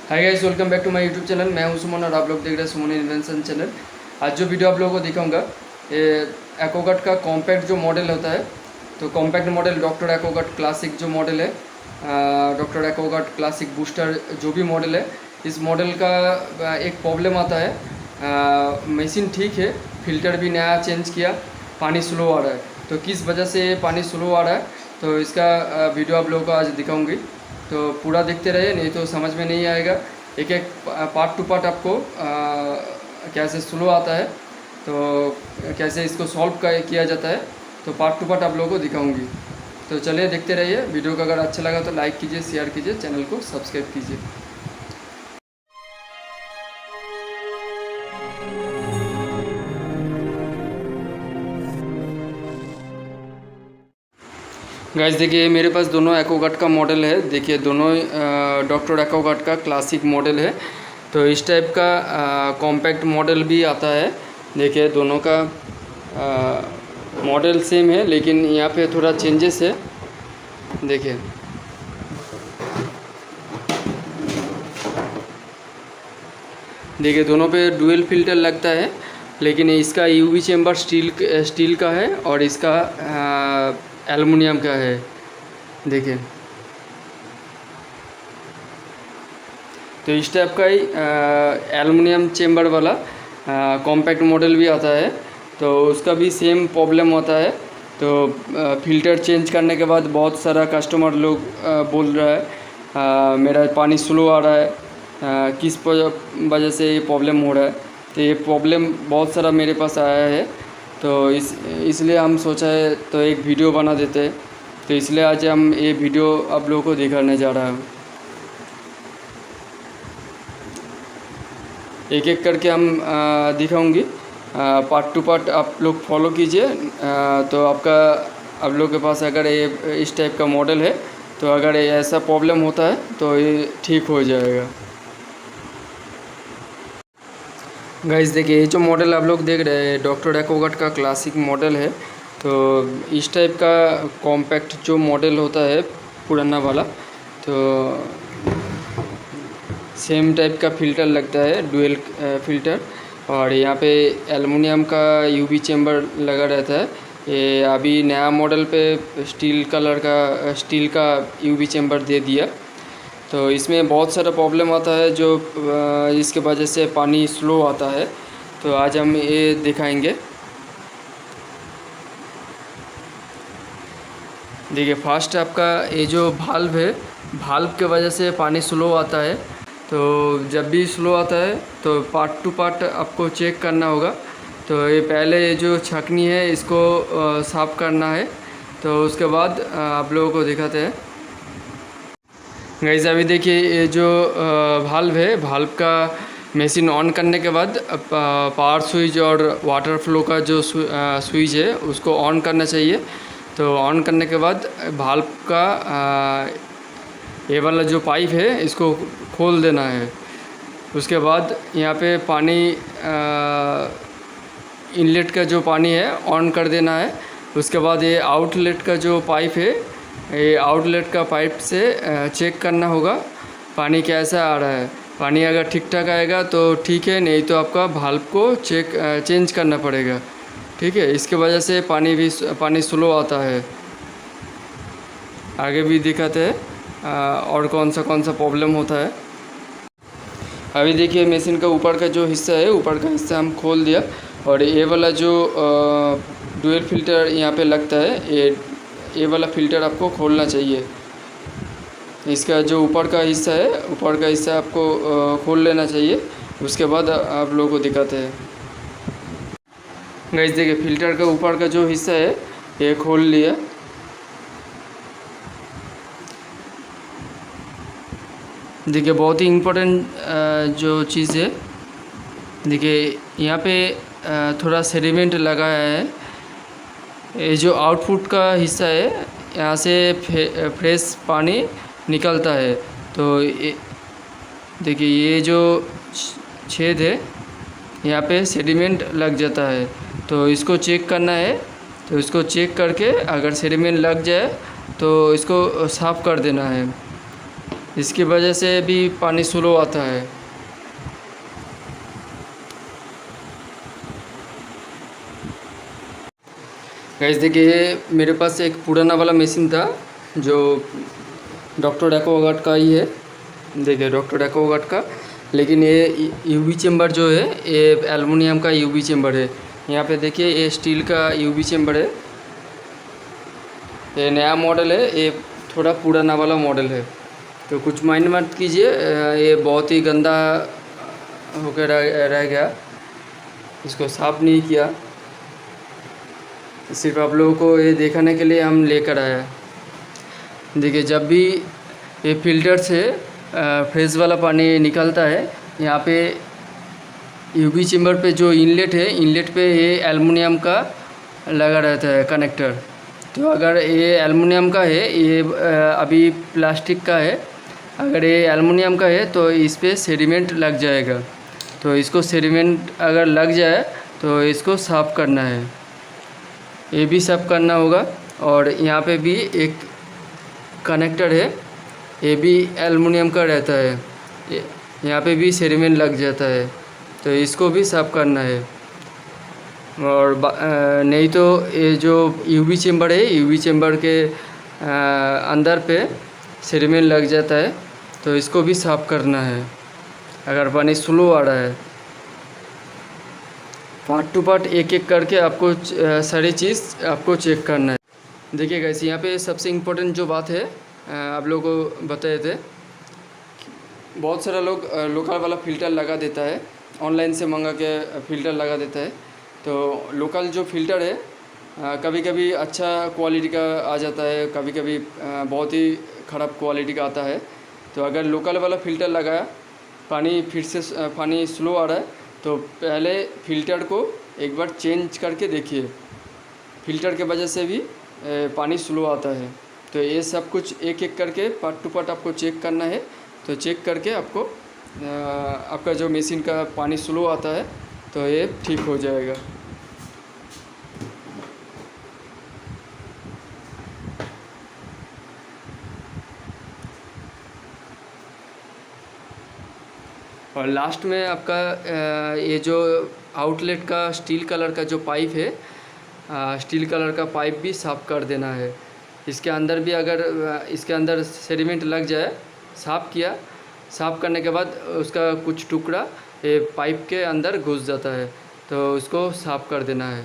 Hi guys, welcome back to my YouTube channel. मैं हूं सुमन और आप लोग देख रहे हैं सुमन इन्वेंशन चैनल। आज जो वीडियो आप लोगों को दिखाऊंगा ये एक्वागार्ड का कॉम्पैक्ट जो मॉडल होता है, तो compact model doctor Aquaguard classic जो मॉडल है, डॉक्टर एक्वागार्ड क्लासिक बूस्टर जो भी मॉडल है, इस मॉडल का एक प्रॉब्लम आता है। मशीन ठीक है, फिल्टर भी नया चेंज किया, पानी स्लो आ रहा है। तो किस वजह से पानी स्लो आ रहा है, तो इसका वीडियो आप लोगों को आज दिखाऊंगी। तो पूरा देखते रहिए, नहीं तो समझ में नहीं आएगा। एक एक पार्ट टू पार्ट आपको कैसे स्लो आता है, तो कैसे इसको सॉल्व किया जाता है, तो पार्ट टू पार्ट आप लोगों को दिखाऊंगी। तो चलिए देखते रहिए। वीडियो को अगर अच्छा लगा तो लाइक कीजिए, शेयर कीजिए, चैनल को सब्सक्राइब कीजिए। गाइस देखिए, मेरे पास दोनों एक्वागार्ड का मॉडल है। देखिए दोनों डॉक्टर एक्वागार्ड का क्लासिक मॉडल है। तो इस टाइप का कॉम्पैक्ट मॉडल भी आता है। देखिए दोनों का मॉडल सेम है, लेकिन यहाँ पे थोड़ा चेंजेस है। देखिए देखिए दोनों पे डुअल फिल्टर लगता है, लेकिन इसका यूवी चेम्बर स्टील का है और इसका एल्युमिनियम का है। देखिए तो इस टाइप का ही एल्युमिनियम चेम्बर वाला कॉम्पैक्ट मॉडल भी आता है। तो उसका भी सेम प्रॉब्लम होता है। तो फ़िल्टर चेंज करने के बाद बहुत सारा कस्टमर लोग बोल रहा है मेरा पानी स्लो आ रहा है, किस वजह से ये प्रॉब्लम हो रहा है। तो ये प्रॉब्लम बहुत सारा मेरे पास आया है। तो इसलिए हम सोचा है तो एक वीडियो बना देते हैं। तो इसलिए आज हम ये वीडियो आप लोगों को दिखाने जा रहा हूँ। एक एक करके हम दिखाऊंगी, पार्ट टू पार्ट आप लोग फॉलो कीजिए। तो आप लोग के पास अगर ये इस टाइप का मॉडल है, तो अगर ये ऐसा प्रॉब्लम होता है तो ये ठीक हो जाएगा। गाइस देखिए, ये जो मॉडल आप लोग देख रहे हैं डॉक्टर एक्वागार्ड का क्लासिक मॉडल है। तो इस टाइप का कॉम्पैक्ट जो मॉडल होता है पुराना वाला, तो सेम टाइप का फ़िल्टर लगता है, डुअल फ़िल्टर। और यहाँ पे एल्युमिनियम का यूवी चेम्बर लगा रहता है। ये अभी नया मॉडल पे स्टील का यूवी चेम्बर दे दिया। तो इसमें बहुत सारा प्रॉब्लम आता है जो इसके वजह से पानी स्लो आता है। तो आज हम ये दिखाएंगे। देखिए फर्स्ट आपका ये जो भाल्व है, भाल्व के वजह से पानी स्लो आता है। तो जब भी स्लो आता है तो पार्ट टू पार्ट आपको चेक करना होगा। तो ये पहले ये जो छकनी है इसको साफ़ करना है। तो उसके बाद आप लोगों को दिखाते हैं। गाइस अभी देखिए, ये जो भाल्व है, भाल्व का मशीन ऑन करने के बाद पावर स्विच और वाटर फ्लो का जो स्विच है उसको ऑन करना चाहिए। तो ऑन करने के बाद भाल्व का ये वाला जो पाइप है इसको खोल देना है। उसके बाद यहाँ पे पानी इनलेट का जो पानी है ऑन कर देना है। उसके बाद ये आउटलेट का जो पाइप है, ये आउटलेट का पाइप से चेक करना होगा पानी कैसा आ रहा है। पानी अगर ठीक ठाक आएगा तो ठीक है, नहीं तो आपका भाल्व को चेंज करना पड़ेगा। ठीक है, इसके वजह से पानी स्लो आता है। आगे भी दिखाते हैं और कौन सा प्रॉब्लम होता है। अभी देखिए मशीन का ऊपर का जो हिस्सा है, ऊपर का हिस्सा हम खोल दिया। और ये वाला जो डुअल फिल्टर यहाँ पे लगता है, ये वाला फ़िल्टर आपको खोलना चाहिए। इसका जो ऊपर का हिस्सा है, ऊपर का हिस्सा आपको खोल लेना चाहिए। उसके बाद आप लोगों को दिखाते हैं। गाइस देखिए, फ़िल्टर का ऊपर का जो हिस्सा है ये खोल लिया। देखिए बहुत ही इम्पोर्टेंट जो चीज़ है, देखिए यहाँ पे थोड़ा सेडिमेंट लगा है। ये जो आउटपुट का हिस्सा है, यहाँ से फ्रेश पानी निकलता है। तो देखिए ये जो छेद है, यहाँ पे सेडिमेंट लग जाता है। तो इसको चेक करना है। तो इसको चेक करके अगर सेडिमेंट लग जाए तो इसको साफ़ कर देना है। इसकी वजह से भी पानी स्लो आता है। गाइस देखिए, मेरे पास एक पुराना वाला मशीन था जो डॉक्टर एक्वागार्ड का ही है। देखिए डॉक्टर एक्वागार्ड का, लेकिन ये यूवी चेम्बर जो है ये एल्युमिनियम का यूवी चेम्बर है। यहाँ पे देखिए ये स्टील का यूवी चेम्बर है। ये नया मॉडल है, ये थोड़ा पुराना वाला मॉडल है, तो कुछ माइंड मत कीजिए। ये बहुत ही गंदा होकर रह गया, इसको साफ़ नहीं किया। सिर्फ आप लोगों को ये दिखाने के लिए हम लेकर आया। देखिए जब भी ये फ़िल्टर से फ्रेश वाला पानी निकलता है, यहाँ पे यूवी चेम्बर पे जो इनलेट है, इनलेट पे ये एल्युमिनियम का लगा रहता है कनेक्टर। तो अगर ये एल्युमिनियम का है, ये अभी प्लास्टिक का है, अगर ये एल्युमिनियम का है तो इस पर सेडिमेंट लग जाएगा। तो इसको सेडिमेंट अगर लग जाए तो इसको साफ़ करना है, ये भी साफ़ करना होगा। और यहाँ पे भी एक कनेक्टर है, ये भी एल्युमिनियम का रहता है, यहाँ पे भी सेडिमेंट लग जाता है, तो इसको भी साफ़ करना है। और नहीं तो ये जो यूवी चेम्बर है, यूवी चेम्बर के अंदर पे सेडिमेंट लग जाता है, तो इसको भी साफ़ करना है अगर पानी स्लो आ रहा है। पार्ट टू पार्ट एक एक करके आपको सारी चीज़ आपको चेक करना है। देखिए गाइस, यहाँ पे सबसे इम्पोर्टेंट जो बात है आप लोगों को बताए थे, बहुत सारा लोग लोकल वाला फ़िल्टर लगा देता है, ऑनलाइन से मंगा के फ़िल्टर लगा देता है। तो लोकल जो फ़िल्टर है कभी कभी अच्छा क्वालिटी का आ जाता है, कभी कभी बहुत ही ख़राब क्वालिटी का आता है। तो अगर लोकल वाला फ़िल्टर लगाया, पानी फिर से पानी स्लो आ रहा है, तो पहले फ़िल्टर को एक बार चेंज करके देखिए, फ़िल्टर के वजह से भी पानी स्लो आता है। तो ये सब कुछ एक एक करके पार्ट टू पार्ट आपको चेक करना है। तो चेक करके आपको आपका जो मशीन का पानी स्लो आता है तो ये ठीक हो जाएगा। और लास्ट में आपका ये जो आउटलेट का स्टील कलर का जो पाइप है, स्टील कलर का पाइप भी साफ़ कर देना है। इसके अंदर भी अगर इसके अंदर सेडिमेंट लग जाए, साफ़ करने के बाद उसका कुछ टुकड़ा ये पाइप के अंदर घुस जाता है, तो उसको साफ़ कर देना है।